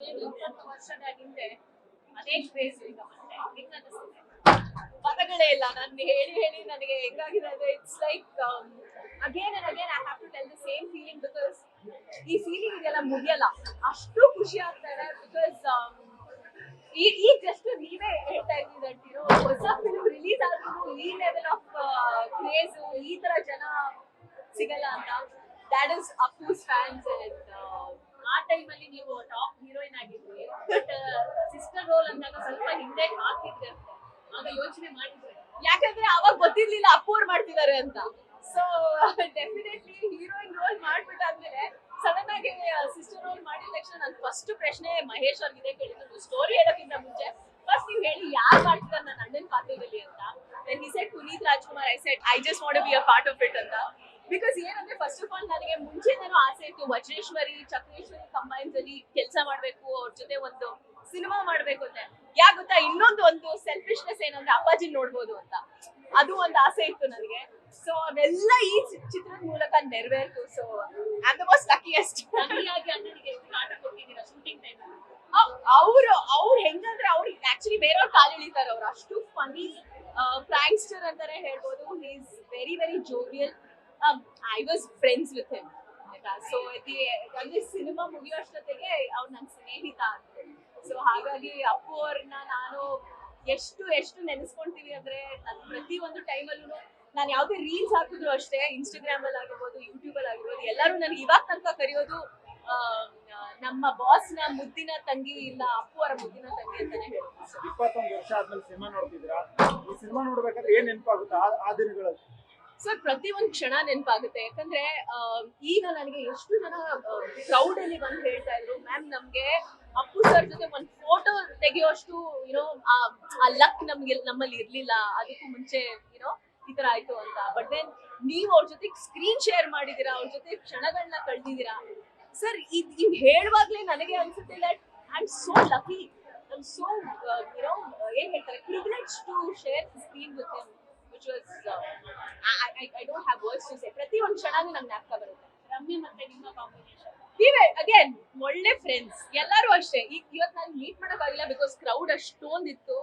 ವರ್ಷದ ಹಿಂದೆ ಅದೇ ಕ್ರೇಜ್ ಈಗ ಮತ್ತೆ ಹೆಂಗ್ ಅನಿಸ್ತಿದೆ? ಪದಗಳೇ ಇಲ್ಲ. ನಾನು ಹೇಳಿ ಹೇಳಿ ನನಗೆ ಹೆಂಗಾಗಿದೆ ಅಂದ್ರೆ it's like again and again I have to tell the same feeling because ಈ ಫೀಲಿಂಗ್ ಇದೆಲ್ಲ ಮುಗಿಯಲ್ಲ. ಅಷ್ಟು ಖುಷಿ ಆಗ್ತಾರೆ ಬಿಕಾಸ್ ಈಗ ಜಸ್ಟ್ ನೀವೇ ಹೇಳ್ತಾ ಇದ್ದೀರಂತೀರೋ ಹೊಸ ಫಿಲ್ಮ್ ರಿಲೀಸ್ ಆದ್ರೂ ಈ ಲೆವೆಲ್ ಆಫ್ ಕ್ರೇಜ್ ಈ ತರ ಜನ ಸಿಗಲ್ಲ ಅಂತ. That is Appu's fans and ಆ ಟೈಮಲ್ಲಿ ನೀವು ಟಾಪ್ ಹೀರೋಯಿನ್ ಆಗಿದ್ರಿ ಬಟ್ ಸಿಸ್ಟರ್ ರೋಲ್ ಅಂದಾಗ ಸ್ವಲ್ಪ ಹಿಂದೆ ಹಾಕಿದ್ರೆ ಆಗ ಯೋಚನೆ ಮಾಡಿದ್ರೆ ಯಾಕಂದ್ರೆ ಅವಾಗ ಗೊತ್ತಿರ್ಲಿಲ್ಲ ಅಪ್ಪು ಅವ್ರು ಮಾಡ್ತಿದ್ದಾರೆ ಅಂತ. ಸೊ ಡೆಫಿನೆಟ್ಲಿ ಹೀರೋಯಿನ್ ರೋಲ್ ಮಾಡ್ಬಿಟ್ಟಾದ್ಮೇಲೆ ಸಡನ್ ಆಗಿ ಸಿಸ್ಟರ್ ರೋಲ್ ಮಾಡಿದ ತಕ್ಷಣ ನನ್ನ ಫಸ್ಟ್ ಪ್ರಶ್ನೆ ಮಹೇಶ್ ಅವ್ರಿಗೆ ಇದೆ ಕೇಳಿದ್ರು ಸ್ಟೋರಿ ಹೇಳೋಕ್ಕಿಂತ ಮುಂಚೆ ಫಸ್ಟ್ ನೀವು ಹೇಳಿ ಯಾರು ಮಾಡ್ತಿದ್ದಾರೆ ನನ್ನ ಅಣ್ಣನ ಪಾತ್ರದಲ್ಲಿ ಅಂತ. Then he said Puneeth Rajkumar. I said I just want to be a part of it ಅಂತ. ಬಿಕಾಸ್ ಏನಂದ್ರೆ ಫಸ್ಟ್ ಆಫ್ ಆಲ್ ನನಗೆ ಮುಂಚೆನೇನೋ ಆಸೆ ಇತ್ತು ವಜ್ರೇಶ್ವರಿ ಚಕ್ರೇಶ್ವರಿ ಕಂಬೈನ್ಸ್ ಅಲ್ಲಿ ಕೆಲಸ ಮಾಡ್ಬೇಕು, ಅವ್ರ ಜೊತೆ ಒಂದು ಸಿನಿಮಾ ಮಾಡ್ಬೇಕು ಅಂತ. ಯಾಕೆ ಗೊತ್ತಾ, ಇನ್ನೊಂದು ಒಂದು ಸೆಲ್ಫಿಶ್ನೆಸ್ ಏನಂದ್ರೆ ಅಪ್ಪಾಜಿ ನೋಡ್ಬೋದು ಅಂತ, ಅದು ಒಂದು ಆಸೆ ಇತ್ತು ನನಗೆ. ಸೊ ಅವೆಲ್ಲ ಈ ಚಿತ್ರದ ಮೂಲಕ ನೆರವೇರ್ತು. So I am the most luckiest. ಅವ್ರು ಹೆಂಗಂದ್ರೆ ಅವ್ರು ಆಕ್ಚುಲಿ ಬೇರೆಯವ್ರ ಕಾಲು ಎಳಿತಾರೆ. ಅವ್ರು ಅಷ್ಟು ಫನಿ ಪ್ರಾಂಕ್ಸ್ಟರ್ ಅಂತಾನೆ ಹೇಳ್ಬೋದು. He is very very jovial. I was friends with him ಆಯ್ತಾ. ಸೊ ಅಂದ್ರೆ ಸಿನಿಮಾ ಮುಗಿಯೋಷ್ಟೊತ್ತಿಗೆ ಅವ್ರು ನನ್ನ ಸ್ನೇಹಿತ ಅಂತ. ಸೊ ಹಾಗಾಗಿ ಅಪ್ಪು ಅವ್ರನ್ನ ನಾನು ಎಷ್ಟು ಎಷ್ಟು ನೆನೆಸ್ಕೊಂತೀವಿ ಅಂದ್ರೆ ನಾನು ಪ್ರತಿ ಒಂದು ಟೈಮಲ್ಲೂ ನಾನು ಯಾವುದೇ ರೀಲ್ಸ್ ಹಾಕಿದ್ರು ಅಷ್ಟೇ, ಇನ್ಸ್ಟಾಗ್ರಾಮ್ ಅಲ್ಲಿ ಆಗಿರ್ಬೋದು ಯೂಟ್ಯೂಬ್ ಅಲ್ಲಿ ಆಗಿರ್ಬೋದು, ಎಲ್ಲರೂ ನನಗೆ ಇವಾಗ ತನಕ ಕರೆಯೋದು ನಮ್ಮ ಬಾಸ್ ನ ಮುದ್ದಿನ ತಂಗಿ ಇಲ್ಲ ಅಪ್ಪು ಅವರ ಮುದ್ದಿನ ತಂಗಿ ಅಂತಾನೆ ಹೇಳೋದು. 21 ವರ್ಷ ಆದ್ಮೇಲೆ ಸಿನಿಮಾ ನೋಡ್ತಿದ್ದೀರಾ, ಈ ಸಿನಿಮಾ ನೋಡ್ಬೇಕಾದ್ರೆ ಏನ್ ನೆನಪಾಗುತ್ತೆ ಆ ದಿನಗಳಲ್ಲಿ? ಸೊ ಪ್ರತಿ ಒಂದು ಕ್ಷಣ ನೆನಪಾಗುತ್ತೆ. ಯಾಕಂದ್ರೆ ಈಗ ನನಗೆ ಎಷ್ಟು ಜನ ಕ್ರೌಡ್ ಅಲ್ಲಿ ಬಂದು ಹೇಳ್ತಾ ಇದ್ರು, ಮ್ಯಾಮ್ ನಮ್ಗೆ ಅಪ್ಪು ಸರ್ ಜೊತೆ ಒಂದು ಫೋಟೋ ತೆಗೆಯೋಷ್ಟು ಯುನೋ ಆ ಲಕ್ ನಮ್ಮಲ್ಲಿ ಇರ್ಲಿಲ್ಲ, ಅದಕ್ಕೂ ಮುಂಚೆ ಯುನೋ ಈ ತರ ಆಯ್ತು ಅಂತ. ಬಟ್ ದೆನ್ ನೀವು ಅವ್ರ ಜೊತೆ ಸ್ಕ್ರೀನ್ ಶೇರ್ ಮಾಡಿದೀರಾ, ಅವ್ರ ಜೊತೆ ಕ್ಷಣಗಳನ್ನ ಕಳ್ದಿದ್ದೀರಾ ಸರ್. ಇದು ಹೇಳುವಾಗ್ಲೇ ನನಗೆ ಅನ್ಸುತ್ತೆ that I am so lucky, I am so you know ಏನ್ ಹೇಳ್ತಾರೆ privilege to share the screen with him. Which was I don't have words to say. ಪ್ರತಿ ಒಂದು ಕ್ಷಣನೂ ನಂಗೆ ಜ್ಞಾಪಕ ಬರುತ್ತೆ. ರಮ್ಯ ಮತ್ತೆ ನಿಮ್ಮ ಕಾಂಬಿನೇಷನ್ ನೀವೇ ಅಗೇನ್ ಒಳ್ಳೆ ಫ್ರೆಂಡ್ಸ್ ಎಲ್ಲರೂ ಅಷ್ಟೇ. ಇವತ್ತು ನಾನು ಮೀಟ್ ಮಾಡೋಕ್ಕಾಗಿಲ್ಲ ಬಿಕಾಸ್ ಕ್ರೌಡ್ ಅಷ್ಟೊಂದಿತ್ತು.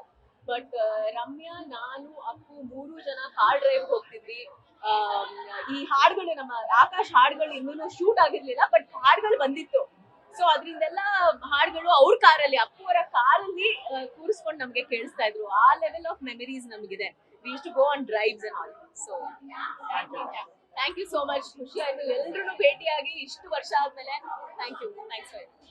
ಬಟ್ ರಮ್ಯಾ, ನಾನು, ಅಪ್ಪು ಮೂರು ಜನ ಕಾರ್ ಡ್ರೈವ್ ಹೋಗ್ತಿದ್ವಿ. ಈ ಹಾಡುಗಳು ನಮ್ಮ ಆಕಾಶ್ ಹಾಡುಗಳು ಇನ್ನೂ ಶೂಟ್ ಆಗಿರ್ಲಿಲ್ಲ ಬಟ್ ಹಾಡುಗಳು ಬಂದಿತ್ತು. ಸೊ ಅದರಿಂದೆಲ್ಲ ಹಾಡುಗಳು ಅವ್ರ ಕಾರಲ್ಲಿ ಅಪ್ಪು ಅವರ ಕಾರಲ್ಲಿ ಕೂರಿಸ್ಕೊಂಡು ನಮ್ಗೆ ಕೇಳಿಸ್ತಾ ಇದ್ರು. ಆ ಲೆವೆಲ್ ಆಫ್ ಮೆಮರೀಸ್ ನಮಗಿದೆ. We used to go on drives and all. So thank you so much. ಖುಷಿ ಆಯ್ತು ಎಲ್ರೂ ಭೇಟಿಯಾಗಿ ಇಷ್ಟು ವರ್ಷ ಆದ್ಮೇಲೆ. Thank you. Thanks for